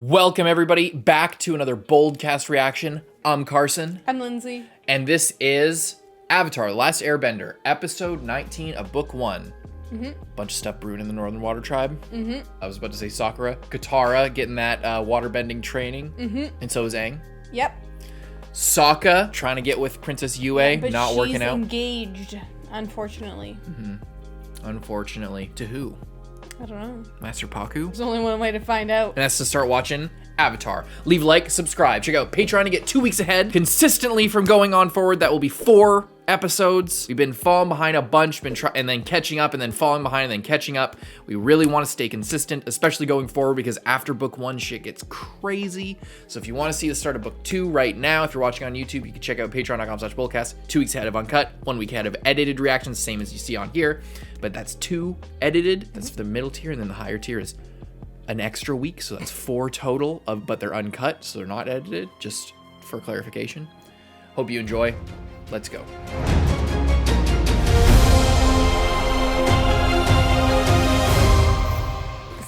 Welcome everybody back to another BOLDcast reaction. I'm Carson. I'm Lindsay. And this is Avatar: The Last Airbender, episode 19 of book 1. Bunch of stuff brewing in the Northern Water Tribe. I was about to say Sakura. KATARA getting that waterbending training. And so is Aang. Yep. Sokka trying to get with Princess Yue, But not working out. she's engaged, unfortunately. Unfortunately. To who? I don't know. Master Pakku? There's only one way to find out. And that's to start watching Avatar. Leave a like, subscribe, check out Patreon to get 2 weeks ahead. Consistently from going on forward, that will be 4 episodes. We've been falling behind a bunch, and then catching up, and then falling behind, and then catching up. We really want to stay consistent, especially going forward, because after book 1, shit gets crazy. So if you want to see the start of book 2 right now, if you're watching on YouTube, you can check out patreon.com/BOLDcast. 2 weeks ahead of uncut, 1 week ahead of edited reactions, same as you see on here. But that's 2 edited. That's for the middle tier, and then the higher tier is an extra week, so that's 4 total, but they're uncut, so they're not edited, just for clarification. Hope you enjoy. Let's go.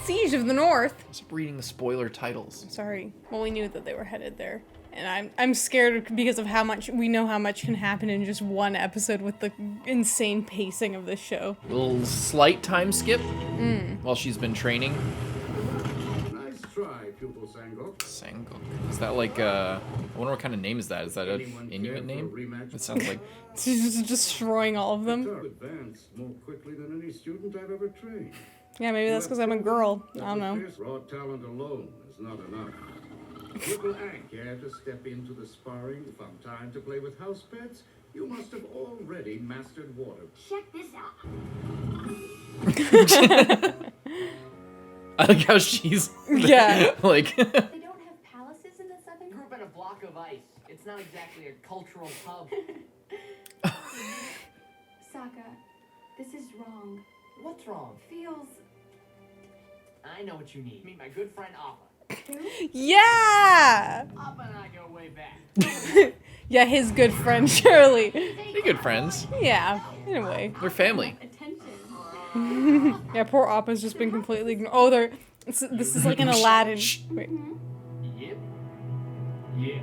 Siege of the North. I was reading the spoiler titles. Sorry. Well, we knew that they were headed there. And I'm scared because of how much can happen in just one episode with the insane pacing of this show. A little slight time skip while she's been training. Nice try, pupil Sangok. Sangok. Is that like I wonder what kind of name is that? Is that an Inuit name? It sounds like She's just destroying all of them. Advance more quickly than any student I've ever trained. Yeah, maybe that's because I'm a girl. I don't know. Raw talent alone is not enough. Will Aang care to step into the sparring from time to play with house pets? You must have already mastered water. Check this out. I like how she's Yeah. like They don't have palaces in the southern. Grew up in a block of ice. It's not exactly a cultural hub. Sokka, this is wrong. What's wrong? Feels. I know what you need. Meet my good friend Appa. Yeah! Appa and I go way back. Yeah, his good friend, Shirley. they're good friends. Yeah, in a way. They're family. Attention. Yeah, poor Appa's just been completely ignored. Oh, this is like an Aladdin. Wait. Yep. Yep.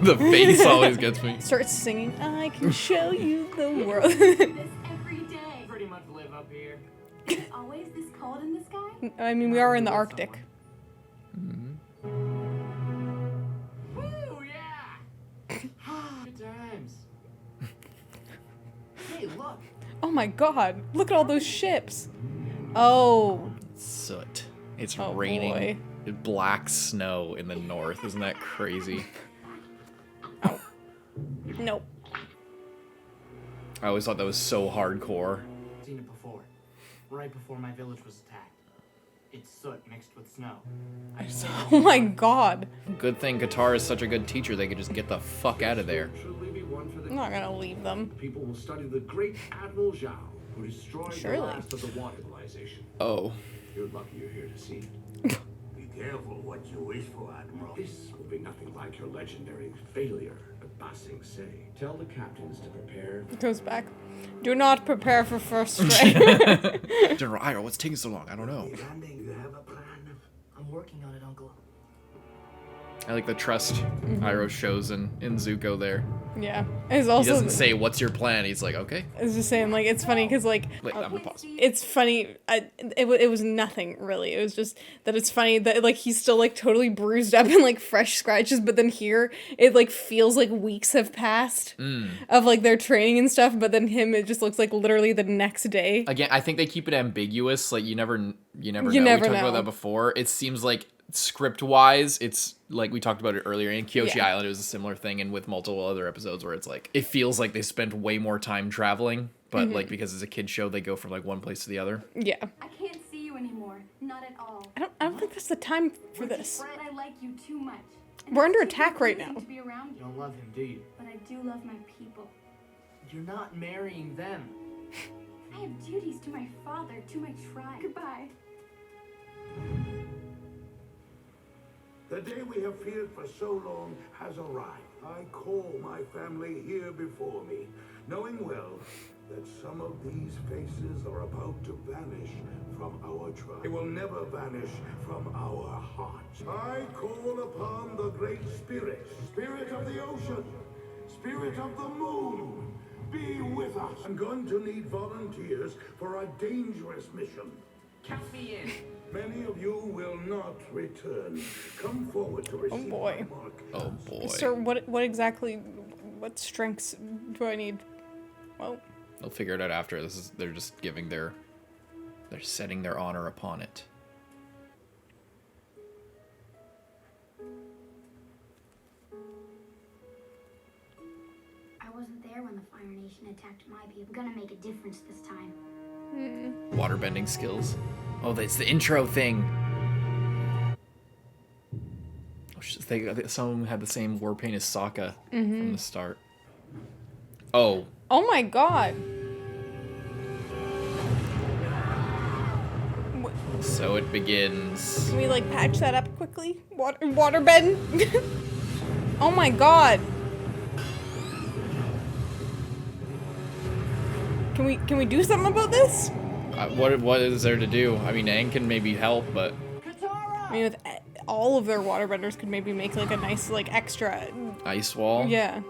The face always gets me. Starts singing, I can show you the world. This every day. Pretty much live up here. It's always this cold in the sky. I mean, we are in the Arctic. Woo, yeah! Good times. Hey, look. Oh my god, look at all those ships. Oh, Soot. It's Oh, raining. boy. Black snow in the north. Isn't that crazy? nope. I always thought that was so hardcore. Seen it before. Right before my village was attacked. It's soot mixed with snow. Oh my god. Good thing Katara is such a good teacher, they could just get the fuck out of there. Truly be one for the I'm not gonna leave them. people will study the great Admiral Zhao, who destroyed Surely. the last of the water civilization. Oh. You're lucky you're here to see it. Be careful what you wish for, Admiral. This will be nothing like your legendary failure at Basing Se. Tell the captains to prepare. It goes back. Do not prepare for first strike. General Iroh, what's taking so long? I don't know. Landing, you have a plan. I'm working on it, Uncle. I like the trust Iroh shows in ZUKO there. Yeah. It's He also, doesn't say, what's your plan? He's like, okay. I was just saying, like, it's funny because, like, Wait, I'm gonna pause. it's funny. It was nothing really. It was just that it's funny that like he's still like totally bruised up and like fresh scratches, but then here it like feels like weeks have passed of like their training and stuff. But then him, it just looks like literally the next day. Again, I think they keep it ambiguous. Like, you never know. never We talked know. about that before. It seems like script-wise, it's like we talked about it earlier. In Kyoshi Yeah. Island, it was a similar thing, and with multiple other episodes where it's like, it feels like they spent way more time traveling, but like because it's a kid's show, they go from like one place to the other. Yeah. I can't see you anymore. Not at all. I don't think that's the time for this. But I like you too much. And We're under it's too attack right confusing now. To be around You you. don't love him, do you? But I do love my people. You're not marrying them. I have duties to my father, to my tribe. Goodbye. The day we have feared for so long has arrived. I call my family here before me, knowing well that some of these faces are about to vanish from our tribe. They will never vanish from our hearts. I call upon the great spirit, spirit of the ocean, spirit of the moon. Be with us. I'm going to need volunteers for a dangerous mission. Count me in. Many of you will not return. Come forward to receive boy. my mark. Oh boy. Sir, what strengths do I need? Well, They'll figure it out after. They're just giving they're setting their honor upon it. I wasn't there when the Fire Nation attacked my people. I'm gonna make a difference this time. Waterbending skills. Oh, that's the intro thing. Some of them had the same war paint as Sokka from the start. Oh. oh my god. So it begins. Can we like patch that up quickly? Waterbend? Oh my god. Can we do something about this? What is there to do? I mean, Aang can maybe help, but I mean, with all of their waterbenders could maybe make like a nice like extra. ice wall. Yeah.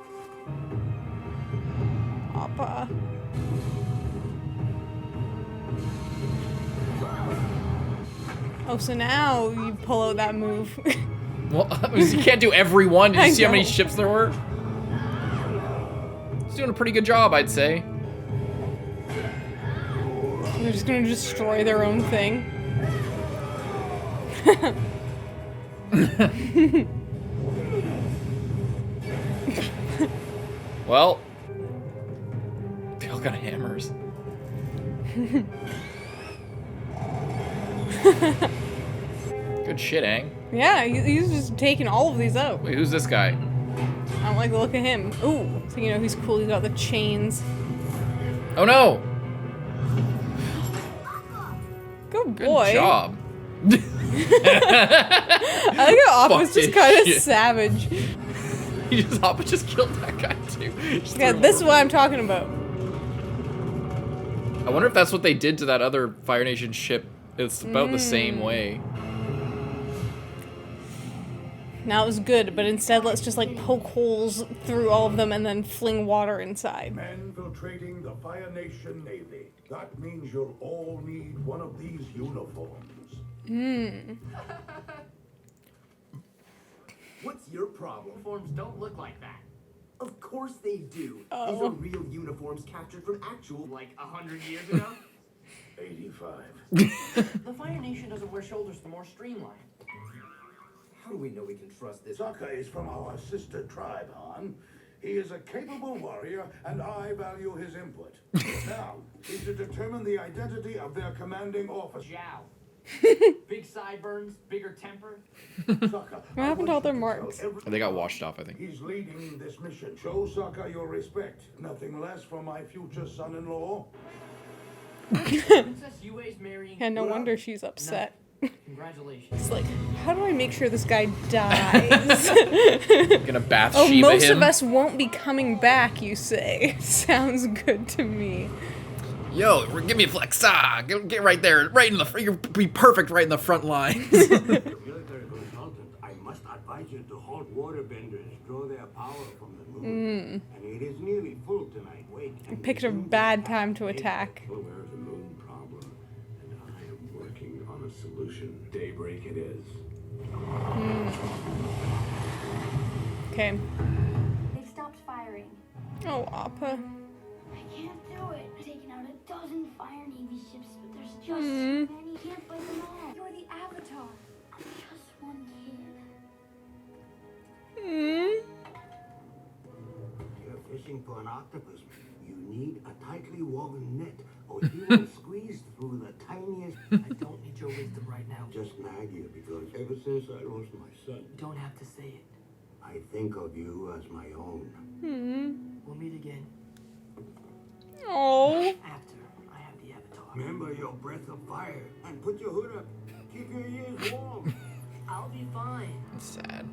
Appa. Oh, so now you pull out that move. Well, you can't do every one. Did you I see how many know. ships there were? He's doing a pretty good job, I'd say. They're just gonna destroy their own thing. Well, they all got hammers. Good shit, Aang. Yeah, he's just taking all of these out. Wait, who's this guy? I don't like the look of him. Ooh, so you know he's cool. He's got the chains. Oh no! Good Good boy. job. I like how Appa's Fuck just this kind of shit. savage. Appa just killed that guy too. Just Yeah, threw him this is over. what I'm talking about. I wonder if that's what they did to that other Fire Nation ship. It's about the same way. Now it was good, but instead let's just like poke holes through all of them and then fling water inside. Men infiltrating the Fire Nation Navy. That means you'll all need one of these uniforms. What's your problem? Uniforms don't look like that. Of course they do. These are real uniforms captured from actual. Like 100 years ago? 85. The Fire Nation doesn't wear shoulders, they're more streamlined. How do we know we can trust this? Sokka is from our sister tribe, Han. He is a capable warrior, and I value his input. Now, is to determine the identity of their commanding officer. Zhao. Big sideburns, bigger temper. Sokka, What happened to all their I want you marks? tell every- They got washed off, I think. He's leading this mission. Show Sokka your respect. Nothing less from my future son-in-law. Princess Yue's marrying. Yeah, no wonder she's upset. Congratulations. It's like, how do I make sure this guy dies? Gonna bath Oh, Shiva most him. of us won't be coming back, you say. Sounds good to me. Yo, give me a flex. Get right there, right in the. You'll be perfect right in the front lines. Military consultant, I must advise you to halt waterbenders draw their power from the moon. And it is nearly full tonight. Wait. and Picked a resume bad the time to attack. attack. Well, aware of the moon problem, and I am working on a solution. Daybreak it is. Okay. They've stopped firing. Oh, Appa. I can't do it. I've taken out a dozen Fire Navy ships, but there's just so many. Can't fight them all. You're the Avatar. I'm just one kid. You're fishing for an octopus. You need a tightly woven net, or he will squeeze through the tiniest. I don't need your wisdom right now. Just nag you because ever since I lost my son, You don't have to say it. I think of you as my own. We'll meet again Oh. after I have the Avatar. Remember your breath of fire and put your hood up. Keep your ears warm. I'll be fine. Sad.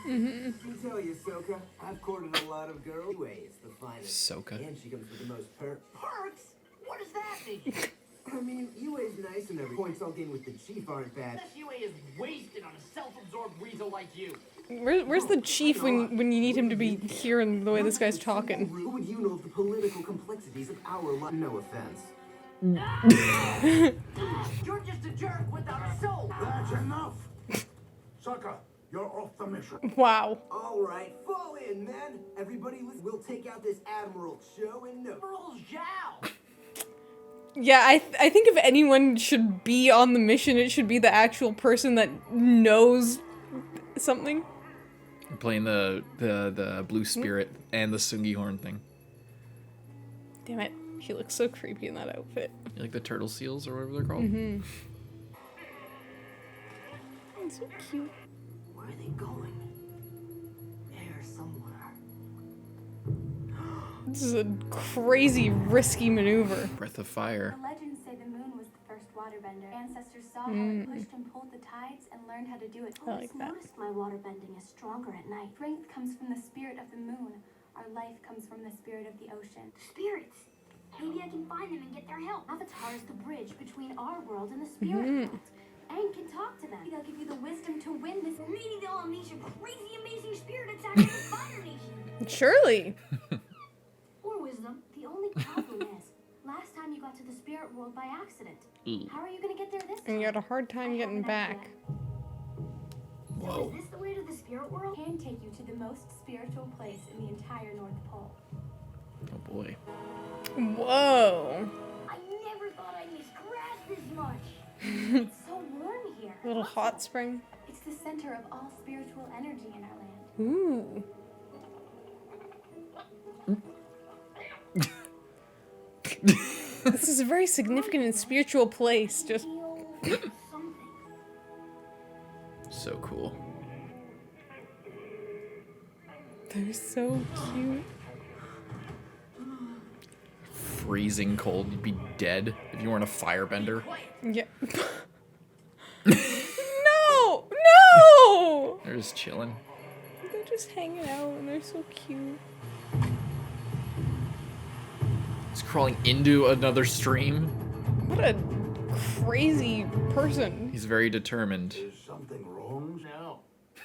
Let me tell you, Soka, I've courted a lot of girls. Anyway, it's the finest. Soka. And she comes with the most perks. Perks? What does that mean? I mean, UA's nice and every points I'll gain with the chief aren't bad. This UA is wasted on a self-absorbed weasel like you. Where's the chief when you need him to be hearing the way this guy's talking? Who would you know of the political complexities of our life? No offense. You're just a jerk without a soul. That's enough! Sucker, you're off the mission. Wow. All right, fall in, man. Everybody, we'll take out this Admiral Cho and no. Admiral Zhao. Yeah, I think if anyone should be on the mission, it should be the actual person that knows something. I'm playing the blue spirit and the Sungi horn thing. Damn it. He looks so creepy in that outfit. You like the turtle seals or whatever they're called? Mm-hmm. It's so cute. Where are they going? There somewhere. This is a crazy, risky maneuver. Breath of fire. The legends say the moon was the first waterbender. Ancestors saw how it pushed and pulled the tides and learned how to do it. I like that. Noticed my waterbending is stronger at night. Strength comes from the spirit of the moon. Our life comes from the spirit of the ocean. Spirits! Maybe I can find them and get their help. Avatar is the bridge between our world and the spirit world. And can talk to them. Maybe they'll give you the wisdom to win this. Or maybe they'll unleash a crazy, amazing spirit attack on the Fire Nation. Surely. Or wisdom. The only problem is, last time you got to the spirit world by accident. How are you gonna get there this time? And you had a hard time getting back. So is this the way to the spirit world? Can take you to the most spiritual place in the entire North Pole. Oh boy. Whoa. I never thought I'd miss grass this much. It's so warm here. A little hot spring. It's the center of all spiritual energy in our land. Ooh. This is a very significant and spiritual place. Just Feel something. So cool. they're so cute. Freezing cold. You'd be dead if you weren't a firebender. Yeah. No! No! They're just chilling. They're just hanging out and they're so cute. He's crawling into another stream. What a crazy person. He's very determined. Is something wrong? No.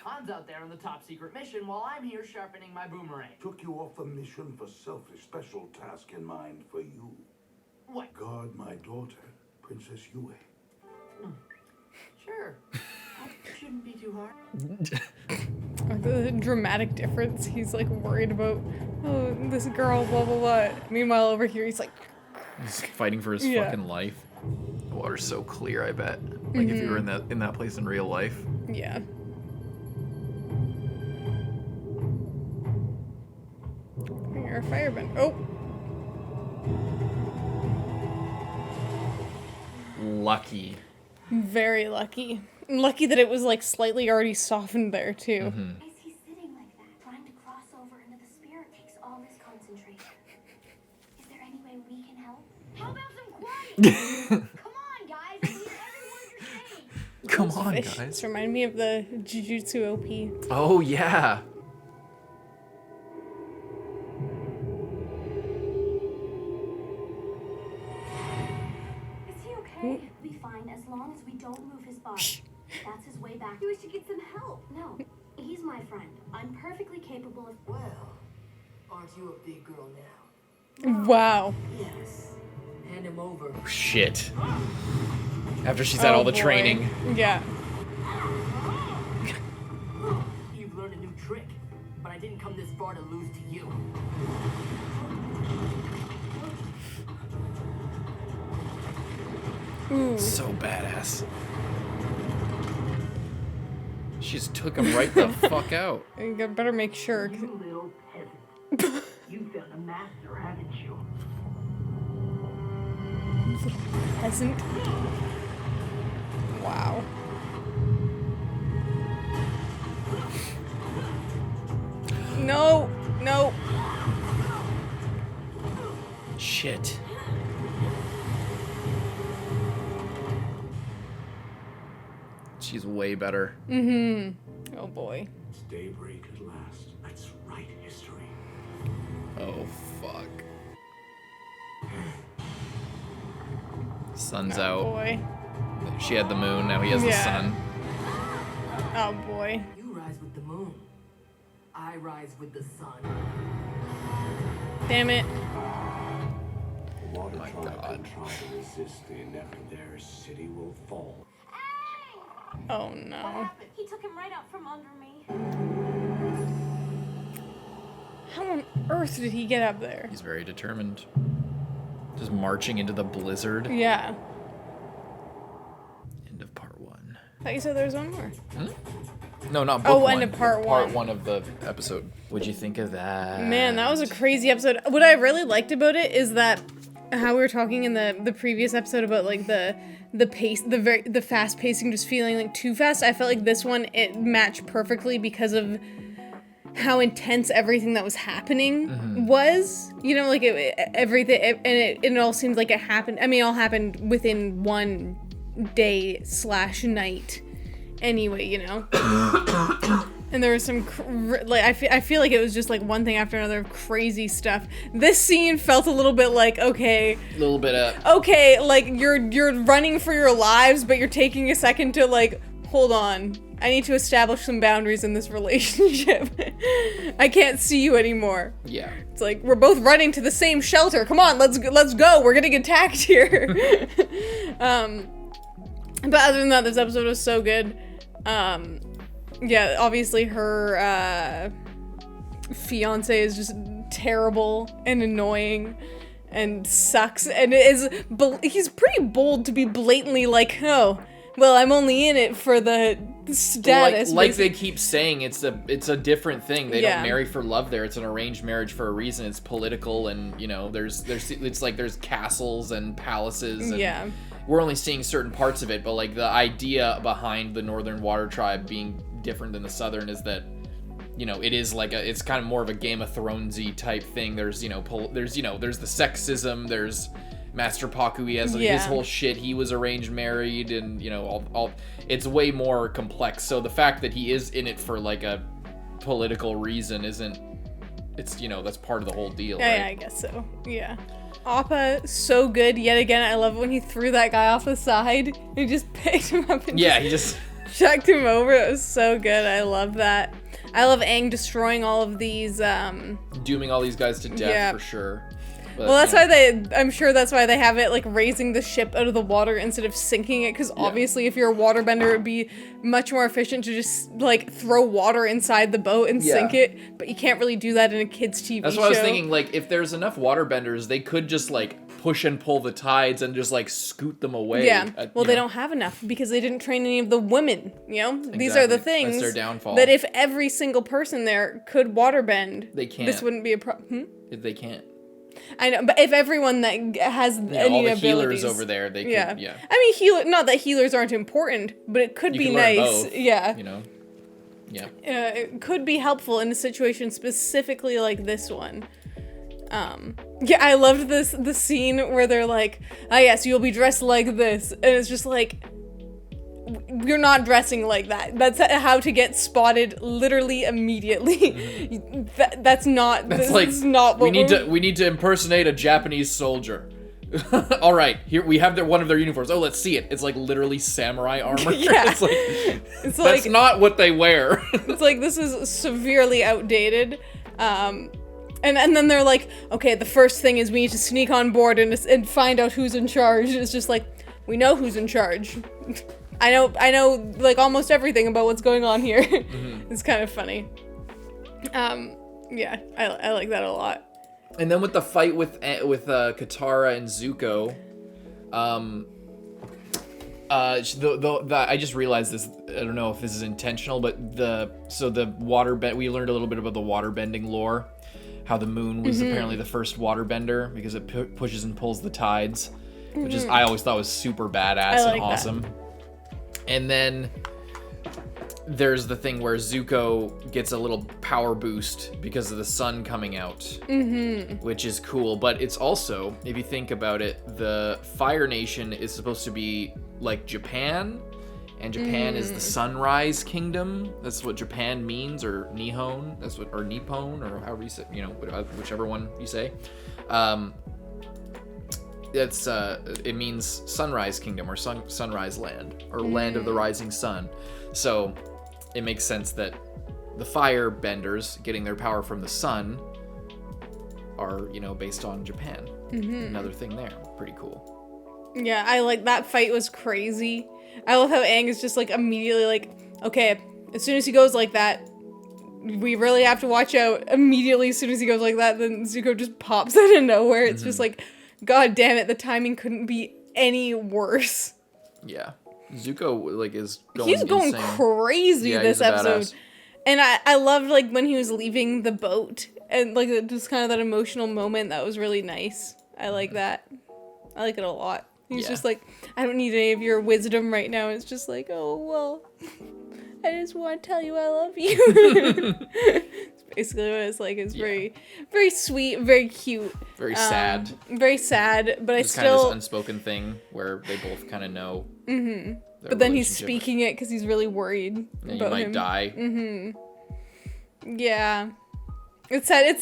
Han's out there on the top secret mission while I'm here sharpening my boomerang. Took you off the mission for selfish special task in mind for you. What? Guard my daughter, Princess Yue. Sure. That shouldn't be too hard. The dramatic difference. He's like worried about, oh, this girl, blah, blah, blah. Meanwhile, over here, he's like, He's fighting for his Yeah. fucking life. The water's so clear, I bet. Like if you were in that place in real life. yeah. You're a firebender. Oh, Lucky. very lucky. Lucky that it was like slightly already softened there too. Why is he sitting like that? Trying to cross over into the spirit takes all his concentration. Is there any way we can help? How about some quiet? Come on, guys. I hear every word you're saying. Come on, Fish. guys. This reminded me of the Jujutsu OP. Oh, yeah. Is he okay? We'll be fine as long as we don't move his body. That's his way back. We should get some help. No, he's my friend. I'm perfectly capable of. Well, aren't you a big girl now? Wow. Yes. Hand him over. Oh, shit. After she's had all the boy. training. Yeah. You've learned a new trick, but I didn't come this far to lose to you. Ooh. So badass. She just took him right the fuck out. You better make sure. You little peasant. You found a master, haven't you? Peasant. Wow. No. No. Shit. She's way better. Oh Oh boy. It's daybreak at last. Let's write history. Oh, fuck. Sun's Oh out. boy. She had the moon, now he has the Yeah. sun. Oh boy. You rise with the moon. I rise with the sun. Damn it. The water My tribe God. can try to resist the inevitable. Their city will fall. Oh no. He took him right out from under me. How on earth did he get up there? He's very determined. Just marching into the blizzard. Yeah. End of part 1. I thought you said there was one more. No, not book Oh, 1. end of part Part one. 1 of the episode. What'd you think of that? Man, that was a crazy episode. What I really liked about it is that how we were talking in the previous episode about like the pace, the fast pacing, just feeling like too fast. I felt like this one it matched perfectly because of how intense everything that was happening was. You know, like everything, and it all seemed like it happened. I mean, it all happened within one day / night. Anyway, you know. And there was some, I feel like it was just like one thing after another of crazy stuff. This scene felt a little bit like, okay. A little bit of... Okay, like you're running for your lives, but you're taking a second to like, hold on. I need to establish some boundaries in this relationship. I can't see you anymore. Yeah. It's like, we're both running to the same shelter. Come on, let's go. We're getting attacked here. But other than that, this episode was so good. Yeah, obviously her fiance is just terrible and annoying and sucks, and he's pretty bold to be blatantly like, oh, well, I'm only in it for the status. Like they keep saying, it's a different thing. They Yeah. don't marry for love there. It's an arranged marriage for a reason. It's political, and you know, it's like there's castles and palaces. And Yeah. we're only seeing certain parts of it, but like the idea behind the Northern Water Tribe being different than the Southern is that, you know, it is like it's kind of more of a Game of Thrones-y type thing. There's the sexism. There's Master Pakku. He has his Yeah. whole shit. He was arranged married, and you know, all it's way more complex. So the fact that he is in it for like a political reason it's you know, that's part of the whole deal. Yeah, right? yeah, I guess so. Yeah. Appa, so good. Yet again, I love when he threw that guy off the side. He just picked him up and Yeah, he just chucked him over. It was so good. I love that. I love Aang destroying all of these. dooming all these guys to death Yeah. for sure. But, Well, that's you know, why I'm sure that's why they have it like raising the ship out of the water instead of sinking it. Because obviously, if you're a waterbender, it'd be much more efficient to just like throw water inside the boat and sink it. But you can't really do that in a kids' TV That's show. what I was thinking. Like, if there's enough waterbenders, they could just like push and pull the tides and just like scoot them away. Yeah. Well, you they know. don't have enough because they didn't train any of the women. You know, these are the Exactly. things That's their downfall. that if every single person there could waterbend, They can't. This wouldn't be a problem. If they can't. I know, but if everyone that has You know, any all the abilities, healers over there, they could. yeah. Yeah. I mean, not that healers aren't important, but it could You be can learn nice. both, Yeah. You know. Yeah. It could be helpful in a situation specifically like this one. Yeah, I loved the scene where they're like, "Ah, yes, you'll be dressed like this," and it's just like, you're not dressing like that. That's how to get spotted literally immediately. That's not. That's this like is not what we need to impersonate a Japanese soldier. All right, here we have one of their uniforms. Oh, let's see it. It's like literally samurai armor. Yeah. It's that's not what they wear. It's like, this is severely outdated. And then they're like, okay, the first thing is we need to sneak on board and find out who's in charge. It's just like, we know who's in charge. I know like almost everything about what's going on here. It's kind of funny. Yeah, I like that a lot. And then with the fight with KATARA and ZUKO, I just realized this. I don't know if this is intentional, but we learned a little bit about the waterbending lore, how the moon was apparently the first waterbender because it pushes and pulls the tides, which is I always thought was super badass and awesome. That. And then there's the thing where ZUKO gets a little power boost because of the sun coming out, which is cool. But it's also, if you think about it, the Fire Nation is supposed to be like Japan And Japan is the Sunrise Kingdom. That's what Japan means, or Nihon. That's what, or Nippon, or however you say, whichever one you say. It means Sunrise Kingdom, or Sunrise Land, or Land of the Rising Sun. So it makes sense that the Firebenders, getting their power from the sun, are, based on Japan. Another thing there. Pretty cool. Yeah, I like that fight was crazy. I love how Aang is just like immediately like, okay, as soon as he goes like that, we really have to watch out. Immediately, as soon as he goes like that, then Zuko just pops out of nowhere. It's just like, God damn it, the timing couldn't be any worse. Yeah. Zuko, is going He's going insane. crazy this episode. Badass. And I loved, when he was leaving the boat, and, just kind of that emotional moment. That was really nice. I like that. I like it a lot. He's just like, I don't need any of your wisdom right now. It's just like, oh, well, I just want to tell you I love you. It's basically what it's like. It's very, very sweet, very cute. Very sad. Very sad, but Just kind of this unspoken thing where they both kind of know. But then he's speaking it because he's really worried and about you might him. die. Yeah. It's sad.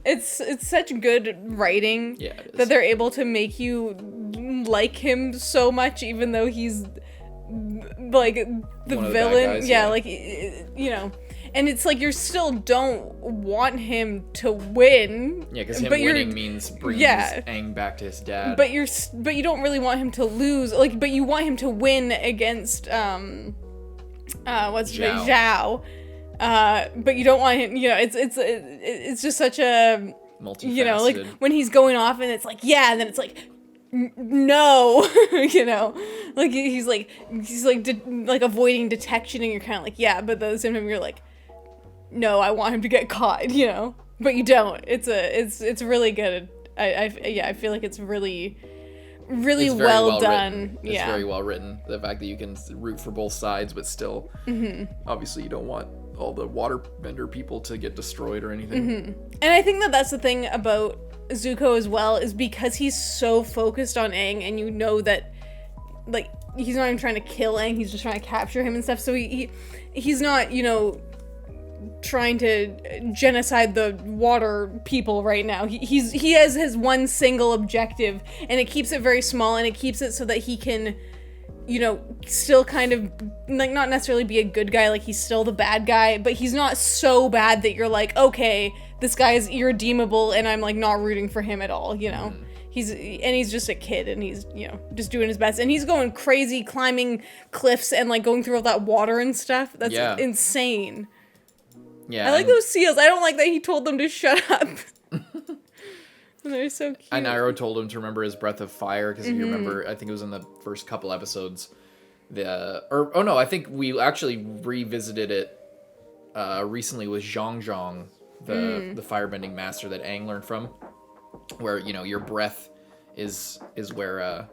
It's such good writing that they're able to make you like him so much, even though he's the villain. Guys, and it's like you still don't want him to win. Yeah, because him winning means bringing Aang back to his dad. But you don't really want him to lose. But you want him to win against what's his name? Zhao. But you don't want him. It's just such a multifaceted. When he's going off and it's like and then it's like no, he's avoiding detection, and you're kind of like but at the same time you're like, no, I want him to get caught, but you don't. It's really good. I feel like it's really well done. Written. It's very well written. The fact that you can root for both sides, but still, obviously you don't want all the waterbender people to get destroyed or anything. And I think that's the thing about Zuko as well, is because he's so focused on Aang, and that he's not even trying to kill Aang, he's just trying to capture him and stuff. So he's not trying to genocide the water people right now. He has his one single objective, and it keeps it very small, and it keeps it so that he can still kind of not necessarily be a good guy, he's still the bad guy, but he's not so bad that you're like, okay, this guy is irredeemable and I'm not rooting for him at all. He's just a kid, and he's just doing his best, and he's going crazy, climbing cliffs and going through all that water and stuff. That's insane. I like those seals. I don't like that he told them to shut up. They're so cute. And Nairo told him to remember his breath of fire, because if you remember, I think it was in the first couple episodes, I think we actually revisited it recently with Zhang Zhang, the firebending master that Aang learned from, where your breath is where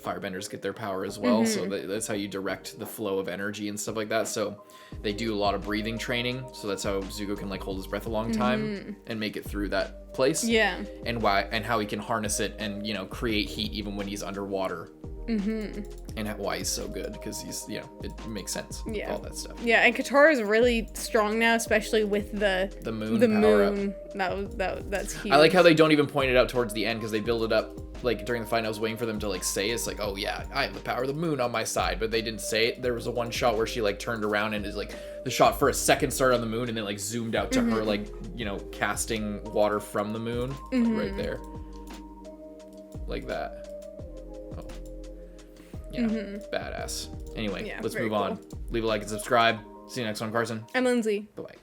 firebenders get their power as well. So that's how you direct the flow of energy and stuff like that. So they do a lot of breathing training, so that's how Zuko can hold his breath a long time and make it through that place. And how he can harness it and create heat even when he's underwater. And why he's so good, because he's it makes sense. All that stuff. And Katara is really strong now, especially with the moon power up. That's huge. I like how they don't even point it out towards the end, because they build it up during the fight. I was waiting for them to say it's oh yeah, I have the power of the moon on my side, but they didn't say it. There was a one shot where she turned around, and is the shot for a second started on the moon, and then zoomed out to her casting water from the moon right there, like that. Badass. Anyway, let's move on. Leave a like and subscribe. See you next one, Carson. I'm Lindsay. Bye-bye.